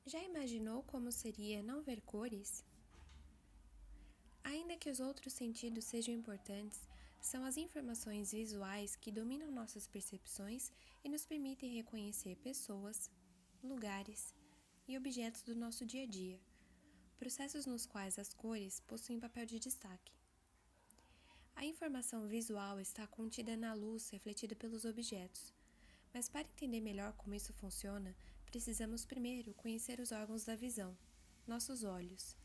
Já imaginou como seria não ver cores? Ainda que os outros sentidos sejam importantes, são as informações visuais que dominam nossas percepções e nos permitem reconhecer pessoas, lugares e objetos do nosso dia a dia, processos nos quais as cores possuem papel de destaque. A informação visual está contida na luz refletida pelos objetos, mas para entender melhor como isso funciona, precisamos primeiro conhecer os órgãos da visão, nossos olhos.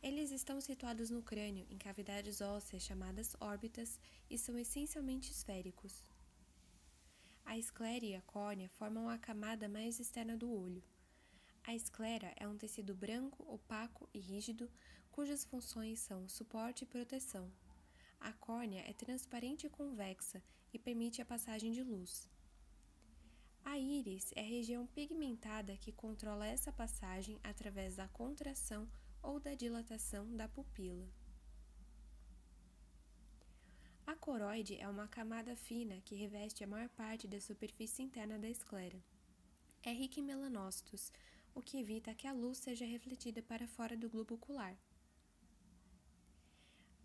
Eles estão situados no crânio, em cavidades ósseas chamadas órbitas, e são essencialmente esféricos. A esclera e a córnea formam a camada mais externa do olho. A esclera é um tecido branco, opaco e rígido, cujas funções são suporte e proteção. A córnea é transparente e convexa e permite a passagem de luz. A íris é a região pigmentada que controla essa passagem através da contração ou da dilatação da pupila. A coroide é uma camada fina que reveste a maior parte da superfície interna da esclera. É rica em melanócitos, o que evita que a luz seja refletida para fora do globo ocular.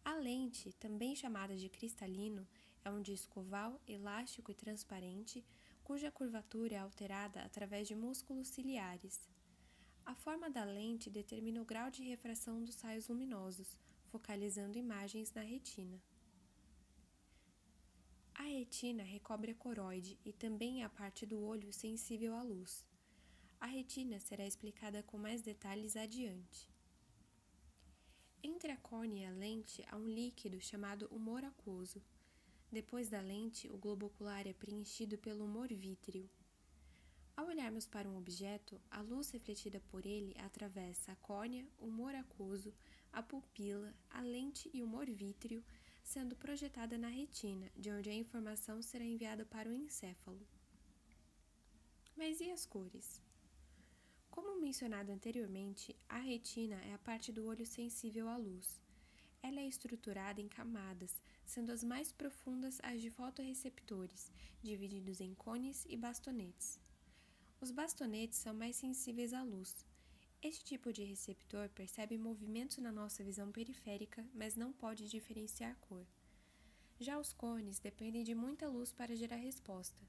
A lente, também chamada de cristalino, é um disco oval, elástico e transparente, cuja curvatura é alterada através de músculos ciliares. A forma da lente determina o grau de refração dos raios luminosos, focalizando imagens na retina. A retina recobre a coroide e também é a parte do olho sensível à luz. A retina será explicada com mais detalhes adiante. Entre a córnea e a lente há um líquido chamado humor aquoso. Depois da lente, o globo ocular é preenchido pelo humor vítreo. Ao olharmos para um objeto, a luz refletida por ele atravessa a córnea, o humor aquoso, a pupila, a lente e o humor vítreo, sendo projetada na retina, de onde a informação será enviada para o encéfalo. Mas e as cores? Como mencionado anteriormente, a retina é a parte do olho sensível à luz. Ela é estruturada em camadas, sendo as mais profundas as de fotorreceptores, divididos em cones e bastonetes. Os bastonetes são mais sensíveis à luz. Este tipo de receptor percebe movimentos na nossa visão periférica, mas não pode diferenciar cor. Já os cones dependem de muita luz para gerar resposta.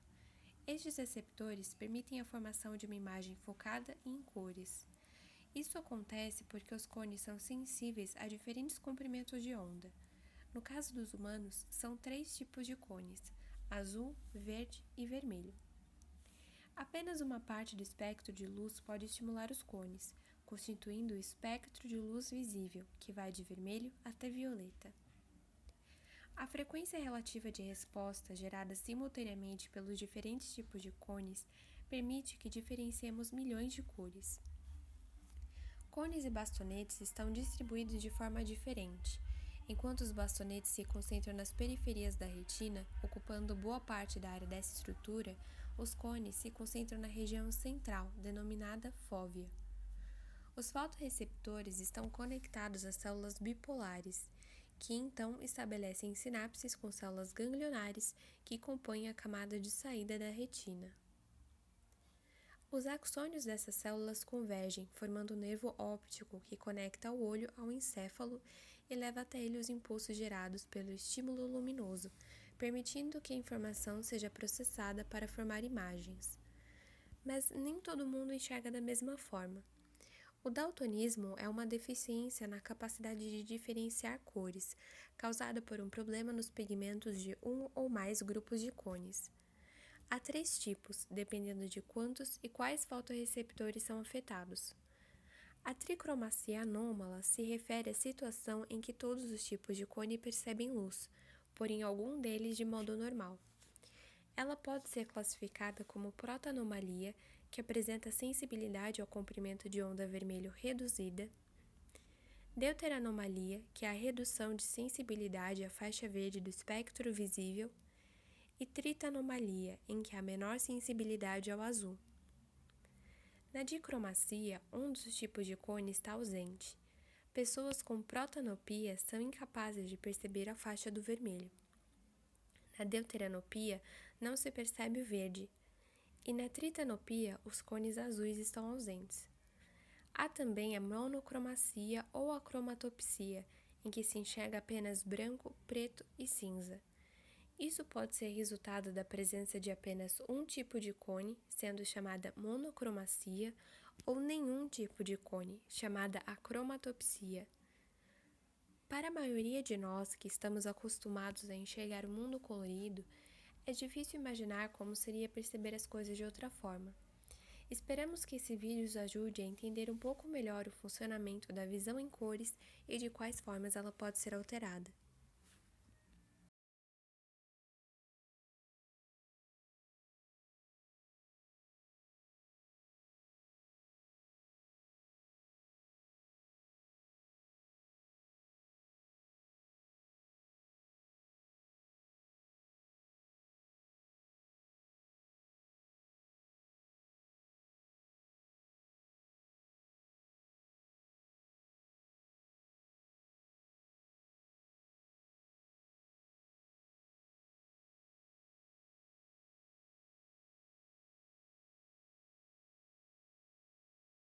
Estes receptores permitem a formação de uma imagem focada e em cores. Isso acontece porque os cones são sensíveis a diferentes comprimentos de onda. No caso dos humanos, são 3 tipos de cones: azul, verde e vermelho. Apenas uma parte do espectro de luz pode estimular os cones, constituindo o espectro de luz visível, que vai de vermelho até violeta. A frequência relativa de resposta gerada simultaneamente pelos diferentes tipos de cones permite que diferenciemos milhões de cores. Cones e bastonetes estão distribuídos de forma diferente. Enquanto os bastonetes se concentram nas periferias da retina, ocupando boa parte da área dessa estrutura, os cones se concentram na região central, denominada fóvea. Os fotorreceptores estão conectados às células bipolares, que então estabelecem sinapses com células ganglionares que compõem a camada de saída da retina. Os axônios dessas células convergem, formando o nervo óptico que conecta o olho ao encéfalo e leva até ele os impulsos gerados pelo estímulo luminoso, permitindo que a informação seja processada para formar imagens. Mas nem todo mundo enxerga da mesma forma. O daltonismo é uma deficiência na capacidade de diferenciar cores, causada por um problema nos pigmentos de um ou mais grupos de cones. Há 3 tipos, dependendo de quantos e quais fotorreceptores são afetados. A tricromacia anômala se refere à situação em que todos os tipos de cone percebem luz, porém algum deles de modo normal. Ela pode ser classificada como protoanomalia, que apresenta sensibilidade ao comprimento de onda vermelho reduzida, deuteranomalia, que é a redução de sensibilidade à faixa verde do espectro visível, e tritanomalia, em que há menor sensibilidade ao azul. Na dicromacia, um dos tipos de cone está ausente. Pessoas com protanopia são incapazes de perceber a faixa do vermelho. Na deuteranopia, não se percebe o verde, e na tritanopia, os cones azuis estão ausentes. Há também a monocromacia ou a cromatopsia, em que se enxerga apenas branco, preto e cinza. Isso pode ser resultado da presença de apenas um tipo de cone, sendo chamada monocromacia, ou nenhum tipo de cone, chamada acromatopsia. Para a maioria de nós que estamos acostumados a enxergar o mundo colorido, é difícil imaginar como seria perceber as coisas de outra forma. Esperamos que esse vídeo os ajude a entender um pouco melhor o funcionamento da visão em cores e de quais formas ela pode ser alterada.